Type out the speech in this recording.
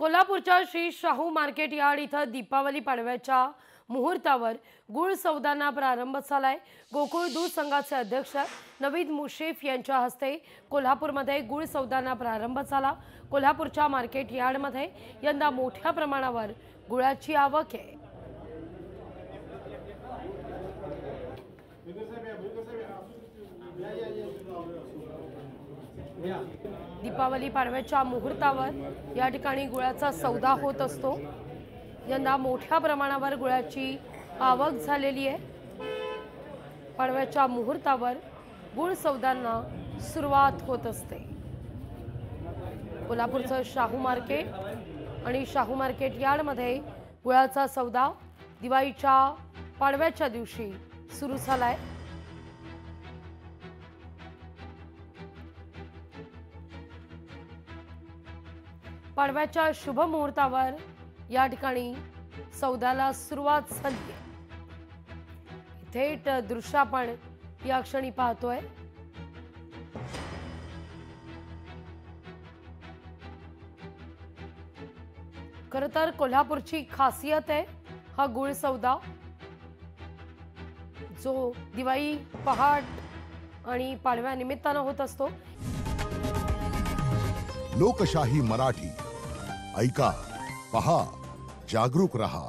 कोल्हापूरच्या Shri Shahu market yard इथं दीपावली पाडव्याच्या मुहूर्तावर गुळ सौदांना प्रारंभ झालाय। गोकुळ दूध संघाचे अध्यक्ष नवीद मुश्रीफ यांच्या हस्ते कोल्हापूरमध्ये गुळ सौदांना प्रारंभ झाला। कोल्हापूरच्या मार्केट यार्डमध्ये यंदा मोठ्या प्रमाणावर गुळाची आवक आहे। दीपावली पाडव्याच्या मुहूर्तावर या ठिकाणी गुळाचा सौदा होत असतो। यंदा मोठ्या प्रमाणावर गुळाची आवक झालेली आहे। पाडव्याच्या मुहूर्तावर गुळ सौदांना सुरुवात होत असते। कोल्हापूरचं शाहू मार्केट आणि शाहू मार्केट यार्डमध्ये गुळाचा सौदा दिवाळीच्या पाडव्याच्या दिवशी सुरू झालाय। पाडव्याच्या शुभ मुहूर्तावर या ठिकाणी सौद्याला सुरुवात झाली आहे। थेट दृश्य आपण या क्षणी पाहतोय। खरं तर कोल्हापूरची खासियत आहे हा गुळ सौदा, जो दिवाळी पहाट आणि पाडव्या निमित्तानं होत असतो। लोकशाही मराठी ऐका, पहा, जागरूक रहा।